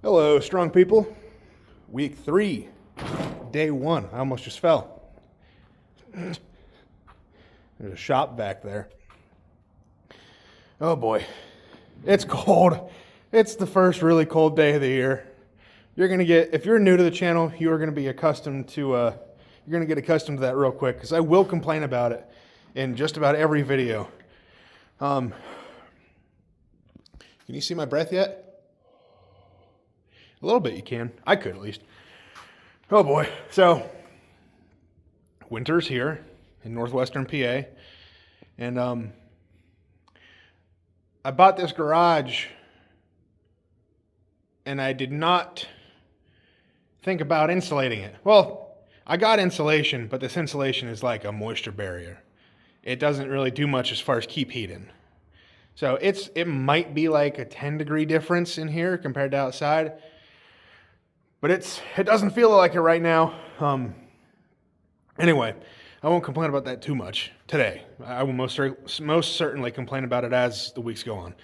Hello, strong people. Week 3, day 1. I almost just fell. There's a shop back there. Oh boy, it's cold. It's the first really cold day of the year. If you're new to the channel, you are gonna be accustomed to. You're gonna get accustomed to that real quick because I will complain about it in just about every video. Can you see my breath yet? A little bit you can. I could at least. Oh boy. So, winter's here in northwestern PA. And I bought this garage and I did not think about insulating it. Well, I got insulation, but this insulation is like a moisture barrier. It doesn't really do much as far as keep heat in. So it might be like a 10-degree difference in here compared to outside. But it doesn't feel like it right now. Anyway, I won't complain about that too much today. I will most certainly complain about it as the weeks go on.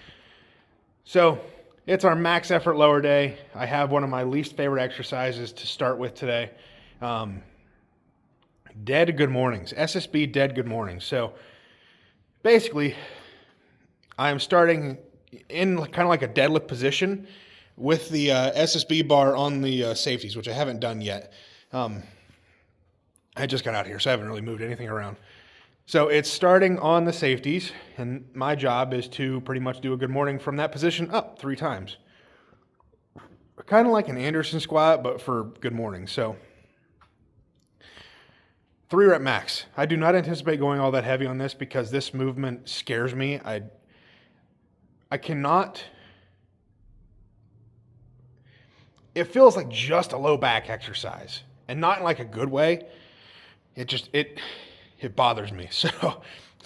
So it's our max effort lower day. I have one of my least favorite exercises to start with today. Dead good mornings. SSB dead good mornings. So basically, I am starting in kind of like a deadlift position with the SSB bar on the safeties, which I haven't done yet. I just got out here, so I haven't really moved anything around. So it's starting on the safeties, and my job is to pretty much do a good morning from that position up 3 times. Kind of like an Anderson squat, but for good morning. So 3 rep max. I do not anticipate going all that heavy on this because this movement scares me. I cannot... It feels like just a low back exercise, and not in like a good way. It bothers me. So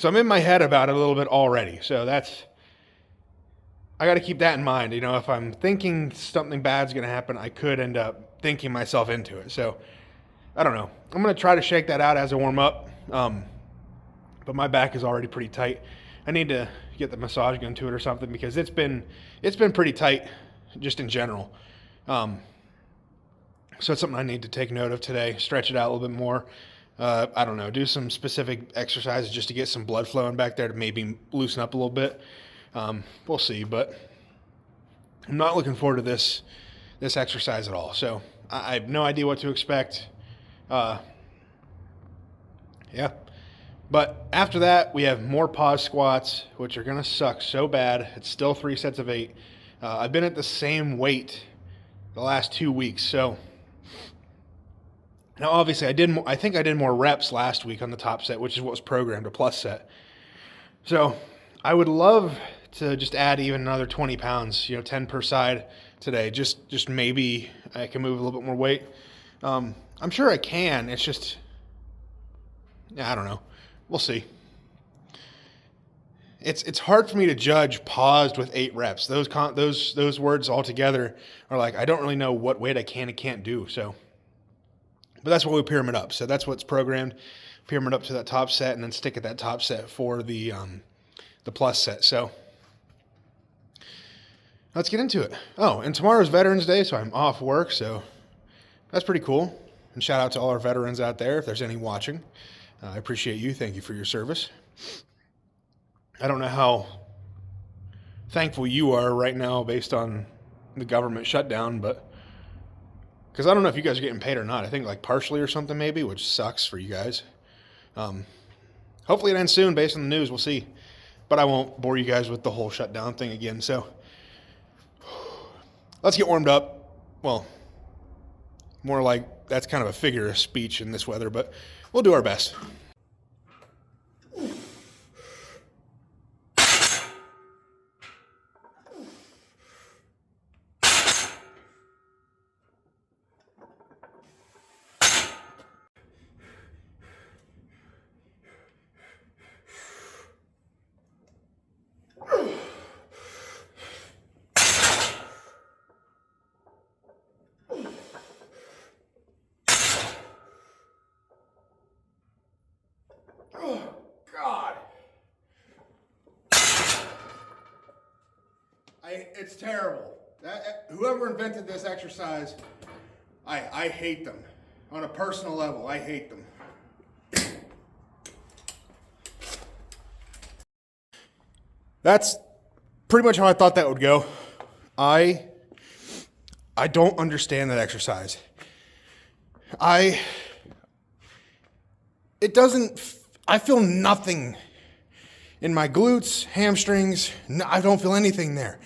I'm in my head about it a little bit already. So I got to keep that in mind. You know, if I'm thinking something bad's going to happen, I could end up thinking myself into it. So I don't know. I'm going to try to shake that out as I warm up. But my back is already pretty tight. I need to get the massage gun to it or something because it's been pretty tight just in general. So it's something I need to take note of today, stretch it out a little bit more. I don't know, do some specific exercises just to get some blood flowing back there to maybe loosen up a little bit. We'll see, but I'm not looking forward to this exercise at all. So I have no idea what to expect. Yeah. But after that, we have more pause squats, which are going to suck so bad. It's still 3 sets of 8. I've been at the same weight the last 2 weeks. So now obviously I think I did more reps last week on the top set, which is what was programmed, a plus set. So I would love to just add even another 20 pounds, 10 per side today. Just maybe I can move a little bit more weight. I'm sure I can. It's just, I don't know. We'll see. It's hard for me to judge paused with 8 reps. Those words all together are like, I don't really know what weight I can and can't do. So, but that's what we pyramid up. So that's what's programmed. Pyramid up to that top set and then stick at that top set for the plus set. So let's get into it. Oh, and tomorrow's Veterans Day, so I'm off work. So that's pretty cool. And shout out to all our veterans out there if there's any watching. I appreciate you. Thank you for your service. I don't know how thankful you are right now based on the government shutdown, but because I don't know if you guys are getting paid or not. I think like partially or something maybe, which sucks for you guys. Hopefully it ends soon based on the news. We'll see. But I won't bore you guys with the whole shutdown thing again. So let's get warmed up. Well, more like that's kind of a figure of speech in this weather, but we'll do our best. Oh, God. It's terrible. Whoever invented this exercise, I hate them. On a personal level, I hate them. That's pretty much how I thought that would go. I don't understand that exercise. I feel nothing in my glutes, hamstrings. No, I don't feel anything there.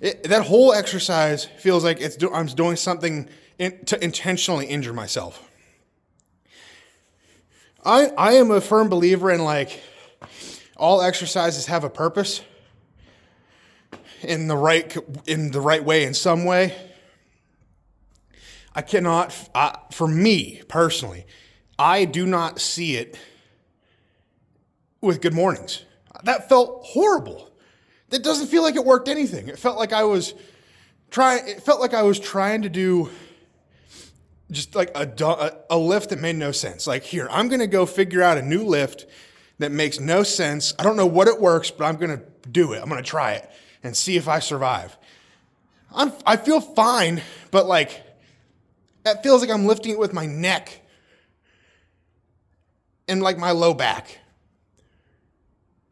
That whole exercise feels like I'm doing something to intentionally injure myself. I am a firm believer in like all exercises have a purpose in the right way, in some way. I cannot, for me personally, I do not see it with good mornings. That felt horrible. That doesn't feel like it worked anything. It felt like I was trying to do just like a lift that made no sense. Like, here, I'm going to go figure out a new lift that makes no sense. I don't know what it works, but I'm going to do it. I'm going to try it and see if I survive. I feel fine, but like, that feels like I'm lifting it with my neck and like my low back.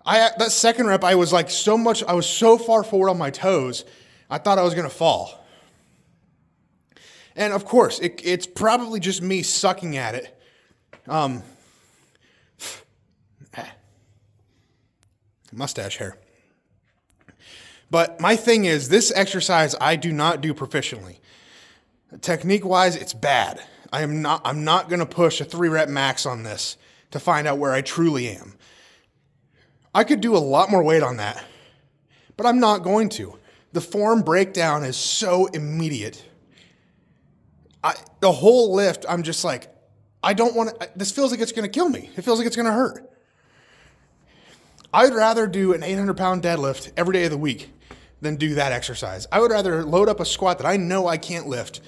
That second rep, I was so far forward on my toes, I thought I was going to fall. And of course, it's probably just me sucking at it. Mustache hair. But my thing is, this exercise I do not do proficiently. Technique-wise, it's bad. I'm not going to push a 3-rep max on this to find out where I truly am. I could do a lot more weight on that, but I'm not going to. The form breakdown is so immediate. The whole lift, I'm just like, I don't want to, this feels like it's going to kill me. It feels like it's going to hurt. I'd rather do an 800-pound deadlift every day of the week than do that exercise. I would rather load up a squat that I know I can't lift,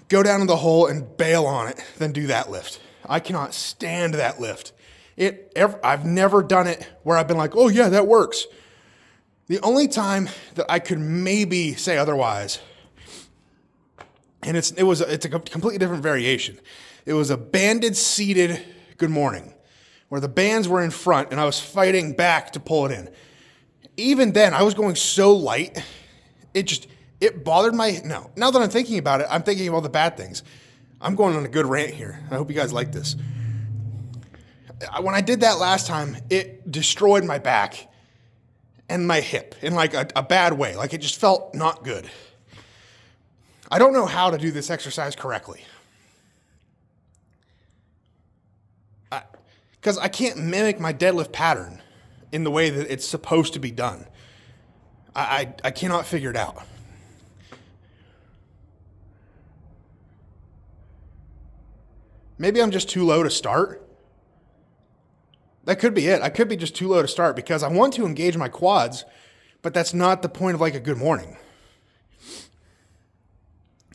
go down in the hole and bail on it than do that lift. I cannot stand that lift. I've never done it where I've been like, oh yeah, that works. The only time that I could maybe say otherwise, and it's a completely different variation. It was a banded seated good morning where the bands were in front and I was fighting back to pull it in. Even then, I was going so light, it bothered no. Now that I'm thinking about it, I'm thinking of all the bad things. I'm going on a good rant here. I hope you guys like this. When I did that last time, it destroyed my back and my hip in like a bad way. Like, it just felt not good. I don't know how to do this exercise correctly. Because I can't mimic my deadlift pattern in the way that it's supposed to be done. I cannot figure it out. Maybe I'm just too low to start. That could be it. I could be just too low to start because I want to engage my quads, but that's not the point of like a good morning.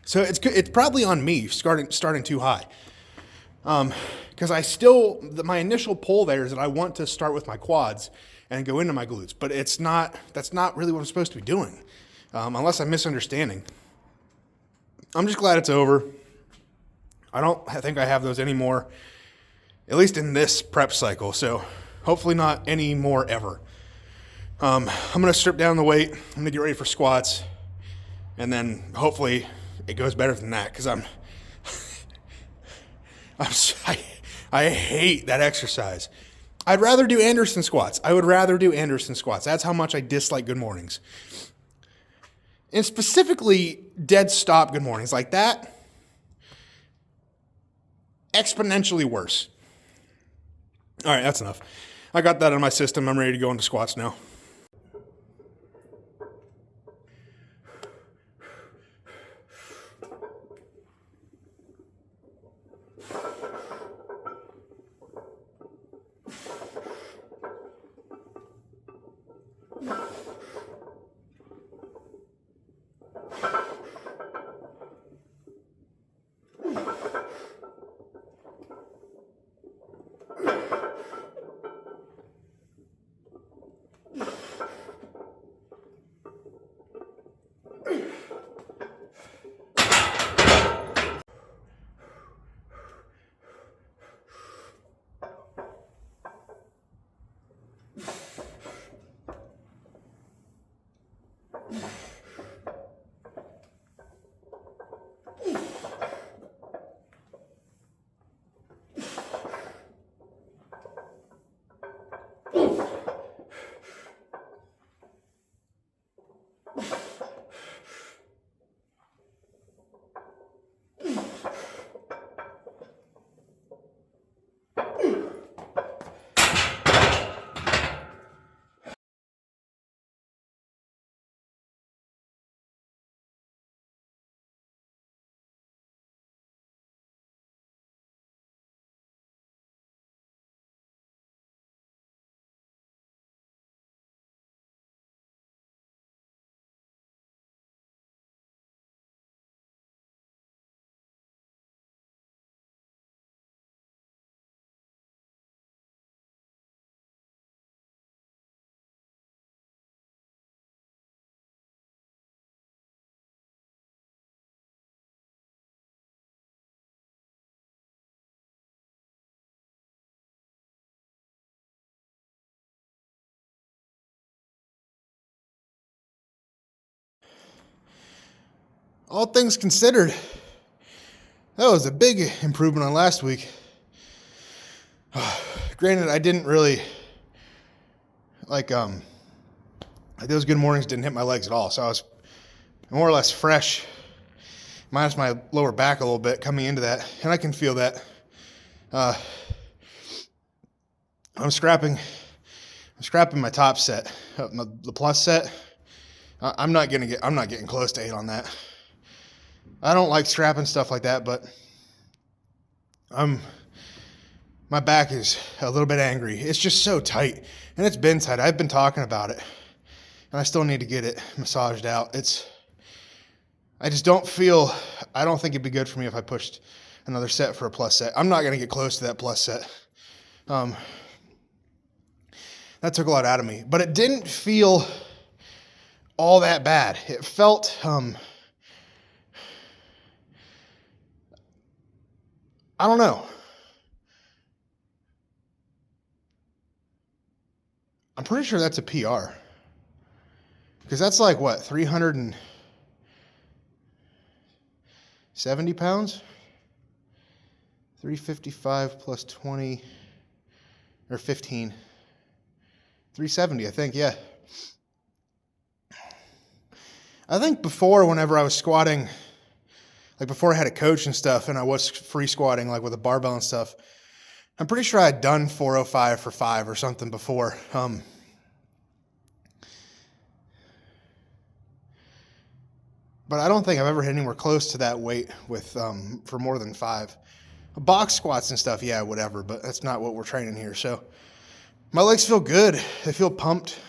So it's probably on me starting too high. Because my initial pull there is that I want to start with my quads and go into my glutes, but that's not really what I'm supposed to be doing, unless I'm misunderstanding. I'm just glad it's over. I don't think I have those anymore, at least in this prep cycle. So hopefully not any more ever. I'm going to strip down the weight. I'm going to get ready for squats. And then hopefully it goes better than that because I hate that exercise. I'd rather do Anderson squats. I would rather do Anderson squats. That's how much I dislike good mornings. And specifically dead stop good mornings like that. Exponentially worse. All right, that's enough. I got that in my system. I'm ready to go into squats now. all things considered, that was a big improvement on last week. Granted, I didn't really like those good mornings didn't hit my legs at all, so I was more or less fresh, minus my lower back a little bit coming into that, and I can feel that. I'm scrapping my top set, the plus set. I'm not getting close to 8 on that. I don't like scrapping stuff like that, but my back is a little bit angry. It's just so tight, and it's been tight. I've been talking about it, and I still need to get it massaged out. I don't think it'd be good for me if I pushed another set for a plus set. I'm not going to get close to that plus set. That took a lot out of me, but it didn't feel all that bad. It felt, I don't know. I'm pretty sure that's a PR. Because that's like, what, 370 pounds? 355 plus 20, or 15. 370, I think, yeah. I think before, whenever I was squatting, like before I had a coach and stuff, and I was free squatting, like with a barbell and stuff, I'm pretty sure I had done 405 for 5 or something before. But I don't think I've ever hit anywhere close to that weight with for more than 5. Box squats and stuff, yeah, whatever, but that's not what we're training here. So my legs feel good. They feel pumped.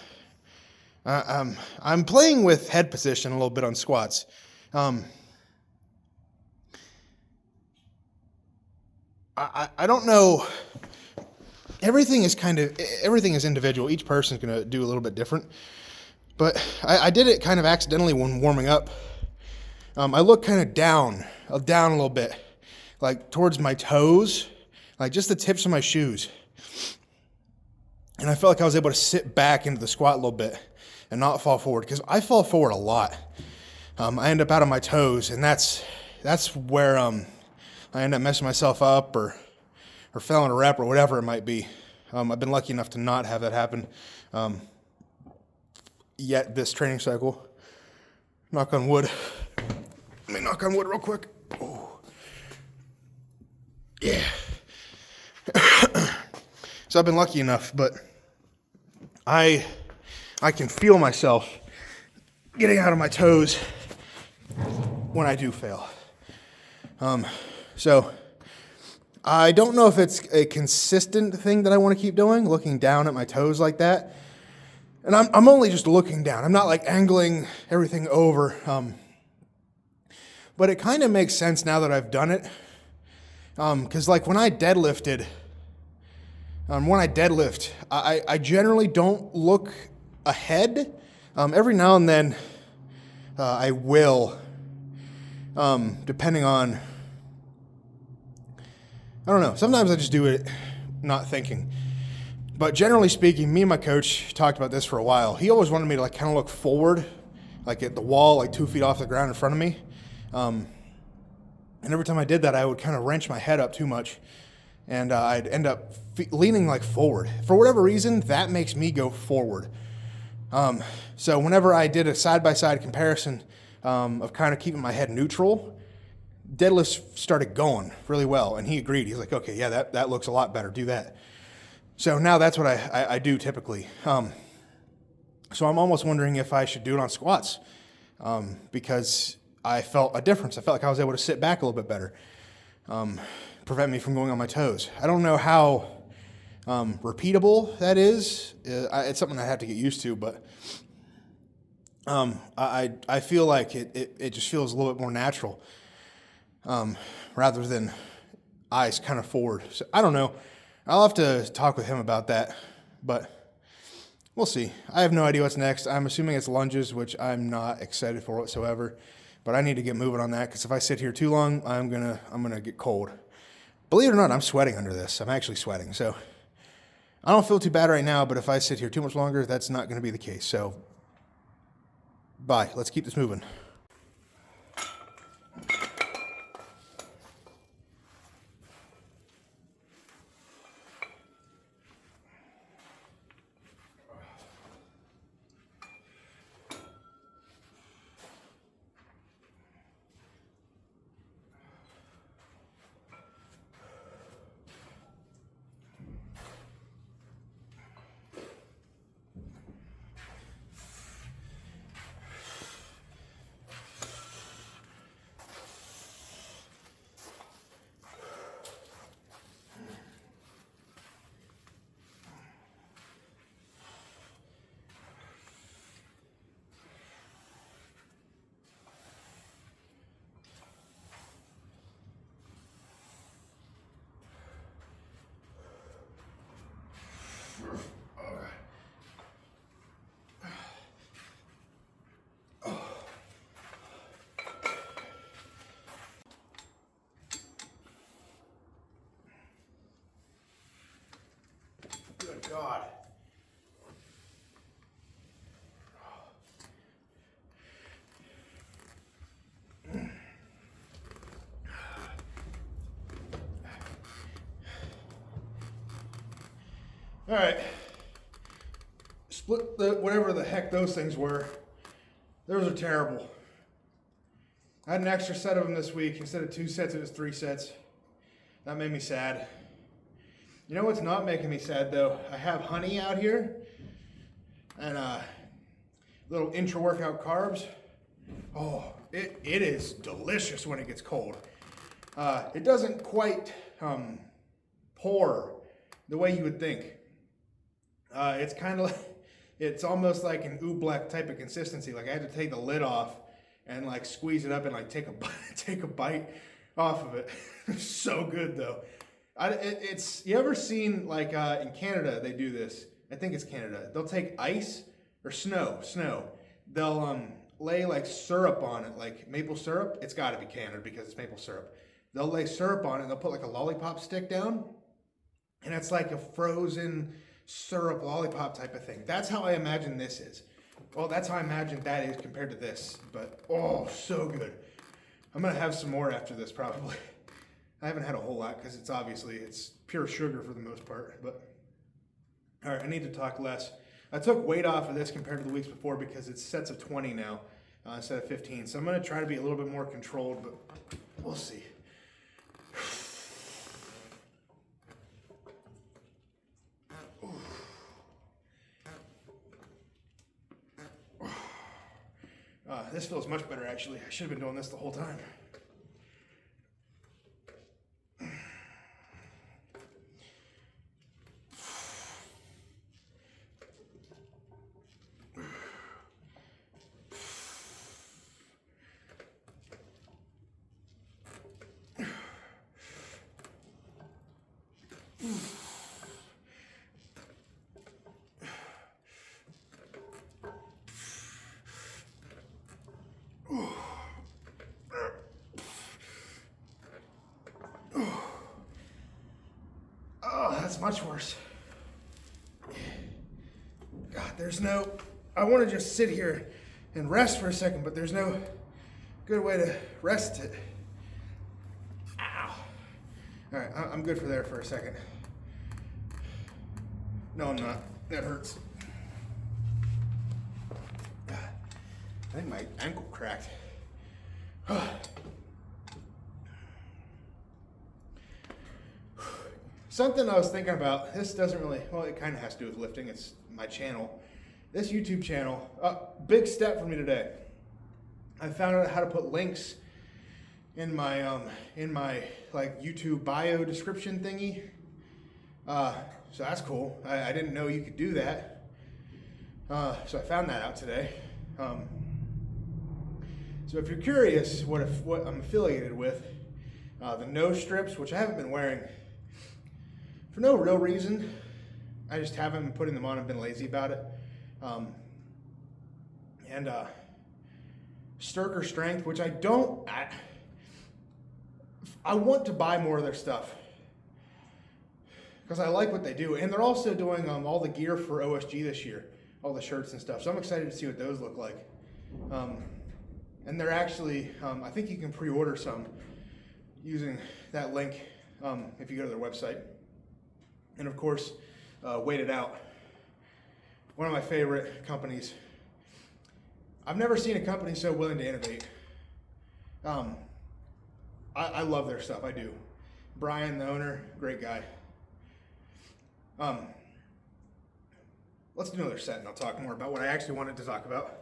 I'm playing with head position a little bit on squats. I don't know. Everything is individual. Each person's going to do a little bit different. But I did it kind of accidentally when warming up. I look kind of down a little bit, like towards my toes, like just the tips of my shoes. And I felt like I was able to sit back into the squat a little bit and not fall forward, because I fall forward a lot. I end up out of my toes, and that's where I end up messing myself up or failing a rep or whatever it might be. I've been lucky enough to not have that happen yet this training cycle. Knock on wood. Let me knock on wood real quick. Oh. Yeah. So I've been lucky enough, but I can feel myself getting out of my toes when I do fail. So I don't know if it's a consistent thing that I want to keep doing, looking down at my toes like that. And I'm only just looking down. I'm not like angling everything over. But it kind of makes sense now that I've done it. Because like when I deadlift, I generally don't look ahead. Every now and then I will, depending on, I don't know. Sometimes I just do it not thinking. But generally speaking, me and my coach talked about this for a while. He always wanted me to like kind of look forward, like at the wall, like 2 feet off the ground in front of me. And every time I did that, I would kind of wrench my head up too much, and I'd end up leaning like forward. For whatever reason, that makes me go forward. So whenever I did a side-by-side comparison of kind of keeping my head neutral, deadlifts started going really well, and he agreed. He's like, okay, yeah, that looks a lot better. Do that. So now that's what I do typically. So I'm almost wondering if I should do it on squats, because I felt a difference. I felt like I was able to sit back a little bit better, prevent me from going on my toes. I don't know how repeatable that is. It's something I have to get used to, but I feel like it just feels a little bit more natural, rather than eyes kind of forward. So I don't know. I'll have to talk with him about that, but we'll see. I have no idea what's next. I'm assuming it's lunges, which I'm not excited for whatsoever. But I need to get moving on that, because if I sit here too long, I'm gonna get cold. Believe it or not, I'm sweating under this. I'm actually sweating. So I don't feel too bad right now, but if I sit here too much longer, that's not gonna be the case. So bye. Let's keep this moving. All right. Split whatever the heck those things were. Those are terrible. I had an extra set of them this week. Instead of 2 sets, it was 3 sets. That made me sad. You know what's not making me sad though? I have honey out here and little intra-workout carbs. Oh, it is delicious when it gets cold. It doesn't quite pour the way you would think. It's kind of like, it's almost like an oobleck type of consistency. Like I had to take the lid off and like squeeze it up and like take a bite off of it. So good though. You ever seen like in Canada they do this? I think it's Canada. They'll take ice or snow. They'll lay like syrup on it, like maple syrup. It's got to be Canada because it's maple syrup. They'll lay syrup on it and they'll put like a lollipop stick down, and it's like a frozen syrup lollipop type of thing. That's how I imagine this is. Well, that's how I imagine that is compared to this. But oh, so good. I'm gonna have some more after this probably. I haven't had a whole lot because it's pure sugar for the most part. But all right, I need to talk less. I took weight off of this compared to the weeks before because it's sets of 20 now instead of 15. So I'm gonna try to be a little bit more controlled, but we'll see. This feels much better actually. I should have been doing this the whole time. That's much worse. God, I want to just sit here and rest for a second, but there's no good way to rest it. Ow. All right, I'm good for there for a second. No, I'm not. That hurts. I think my ankle cracked. Something I was thinking about, this doesn't really, well, it kind of has to do with lifting. It's my channel. This YouTube channel, big step for me today. I found out how to put links in my like YouTube bio description thingy. So that's cool. I didn't know you could do that. So I found that out today. So if you're curious what I'm affiliated with, the nose strips, which I haven't been wearing for no real reason. I just haven't been putting them on. I've been lazy about it. And Sturker Strength, which I want to buy more of their stuff because I like what they do. And they're also doing all the gear for OSG this year, all the shirts and stuff. So I'm excited to see what those look like. And they're actually, I think you can pre-order some using that link if you go to their website. And of course, Wait It Out, one of my favorite companies. I've never seen a company so willing to innovate. I love their stuff, I do. Brian, the owner, great guy. Let's do another set and I'll talk more about what I actually wanted to talk about.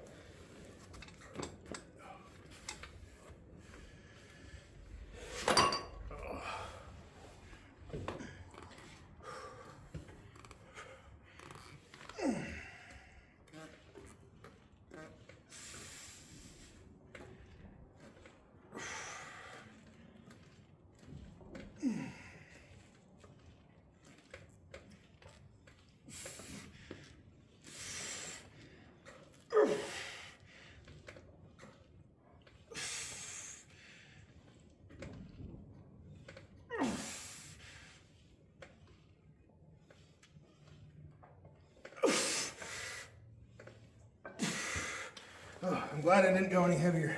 Oh, I'm glad I didn't go any heavier.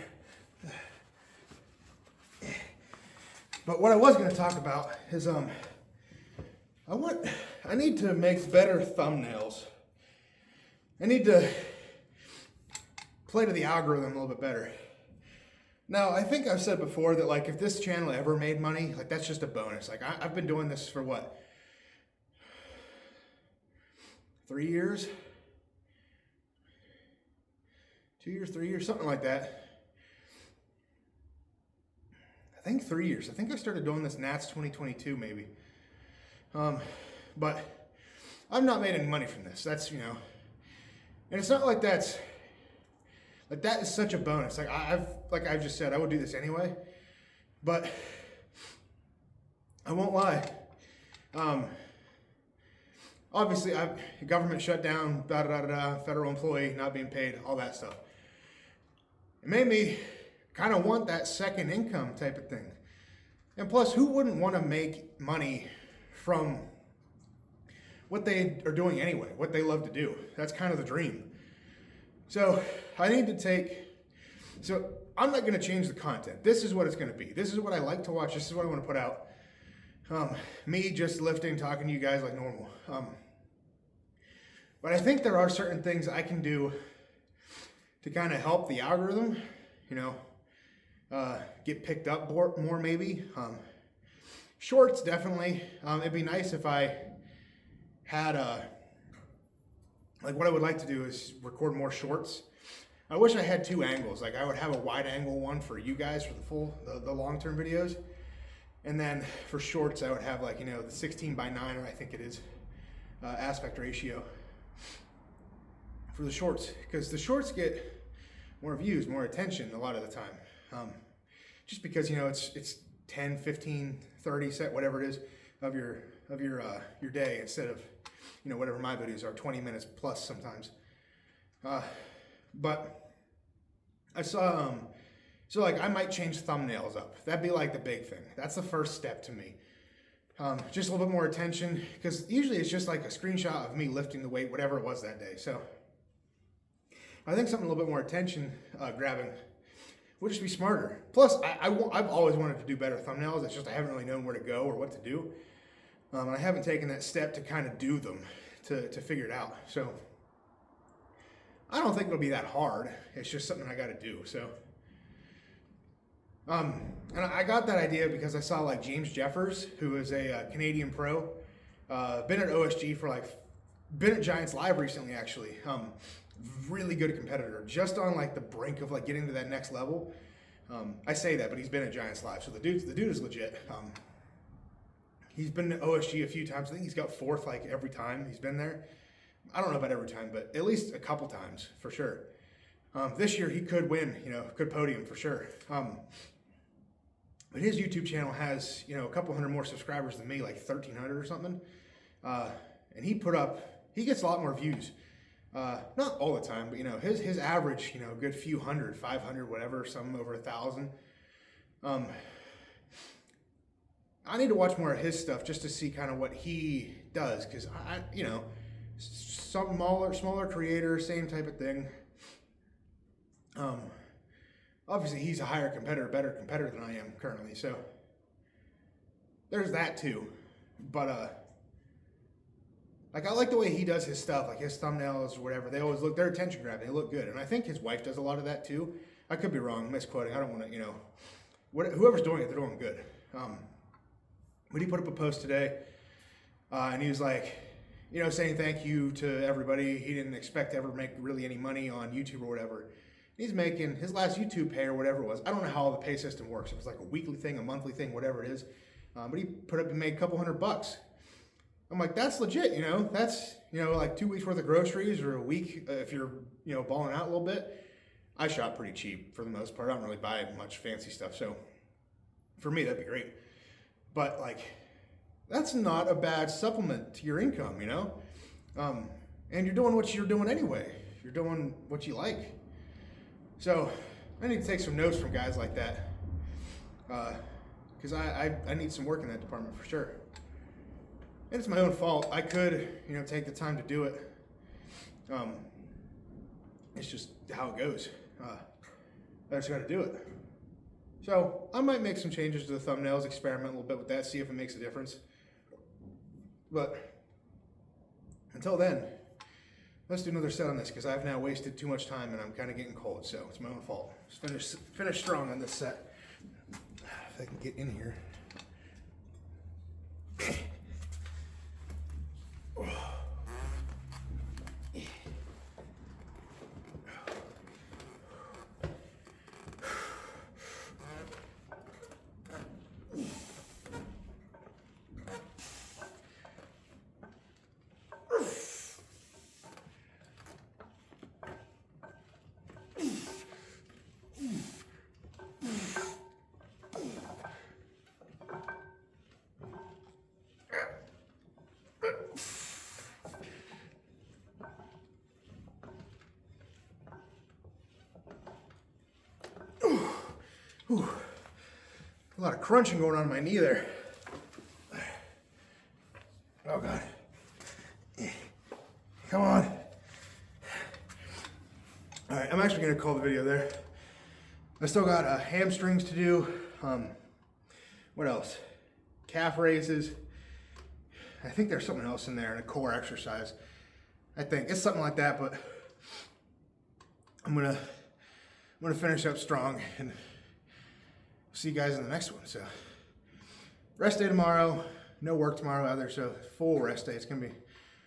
But what I was going to talk about is I want I need to make better thumbnails. I need to play to the algorithm a little bit better. Now, I think I've said before that, like, if this channel ever made money, like, that's just a bonus. Like, I've been doing this for what? 3 years? 2 years, 3 years, something like that. I think 3 years. I think I started doing this Nats 2022, maybe. But I've not made any money from this. That's, and it's not like that is such a bonus. Like I've just said, I would do this anyway, but I won't lie. Obviously, government shutdown, federal employee not being paid, all that stuff. It made me kind of want that second income type of thing. And plus, who wouldn't want to make money from what they are doing anyway, what they love to do? That's kind of the dream. So I'm not going to change the content. This is what it's going to be. This is what I like to watch. This is what I want to put out. Me just lifting, talking to you guys like normal. But I think there are certain things I can do to kind of help the algorithm, get picked up more maybe. Shorts, definitely. It'd be nice if I had what I would like to do is record more shorts. I wish I had 2 angles. Like I would have a wide angle one for you guys for the long-term videos. And then for shorts, I would have the 16:9, or I think it is, aspect ratio for the shorts. Because the shorts get more views, more attention a lot of the time. Just because, it's 10, 15, 30 set, whatever it is, of your day instead of, whatever my videos are, 20 minutes plus sometimes. But I saw, I might change thumbnails up. That'd be like the big thing. That's the first step to me. Just a little bit more attention, because usually it's just like a screenshot of me lifting the weight, whatever it was that day. So I think something a little bit more attention grabbing would just be smarter. Plus, I've always wanted to do better thumbnails. It's just I haven't really known where to go or what to do. And I haven't taken that step to kind of do them, to figure it out. So I don't think it'll be that hard. It's just something I got to do. So, and I got that idea because I saw James Jeffers, who is a Canadian pro, been at OSG been at Giants Live recently actually. Really good competitor, just on the brink of getting to that next level. I say that, but he's been at Giants Live, so the dude is legit. He's been to OSG a few times. I think he's got 4th every time he's been there. I don't know about every time, but at least a couple times for sure. This year he could win, could podium for sure. But his YouTube channel has, a couple hundred more subscribers than me, 1,300 or something. And he gets a lot more views. Not all the time, but his average, a good few hundred, 500, whatever, some over 1,000. I need to watch more of his stuff just to see kind of what he does, because some smaller creator, same type of thing. Obviously he's a higher competitor, better competitor than I am currently, so there's that too. But I like the way he does his stuff, his thumbnails or whatever. They always they're attention grabbing. They look good, and I think his wife does a lot of that too. I could be wrong, misquoting. I don't want to, whoever's doing it, they're doing good. But he put up a post today, and he was saying thank you to everybody. He didn't expect to ever make really any money on YouTube or whatever. He's making his last YouTube pay or whatever it was. I don't know how the pay system works. If it's a weekly thing, a monthly thing, whatever it is. But he put up and made a couple $100. I'm that's legit, That's, 2 weeks worth of groceries, or a week if you're, balling out a little bit. I shop pretty cheap for the most part. I don't really buy much fancy stuff. So for me, that'd be great. But that's not a bad supplement to your income, and you're doing what you're doing anyway. You're doing what you like. So I need to take some notes from guys like that, because I need some work in that department for sure. And it's my own fault. I could, take the time to do it. It's just how it goes. I just got to do it. So I might make some changes to the thumbnails, experiment a little bit with that, see if it makes a difference. But until then, let's do another set on this because I've now wasted too much time and I'm kind of getting cold, so it's my own fault. Let's finish strong on this set. If I can get in here. Whew. A lot of crunching going on in my knee there. Oh God. Come on. All right, I'm actually gonna call the video there. I still got hamstrings to do. What else? Calf raises. I think there's something else in there, and a core exercise. I think it's something like that, but I'm gonna finish up strong and see you guys in the next one. So rest day tomorrow, no work tomorrow either, so full rest day. It's gonna be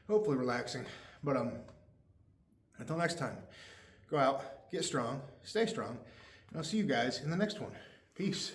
hopefully relaxing. But until next time, go out, get strong, stay strong, and I'll see you guys in the next one. Peace.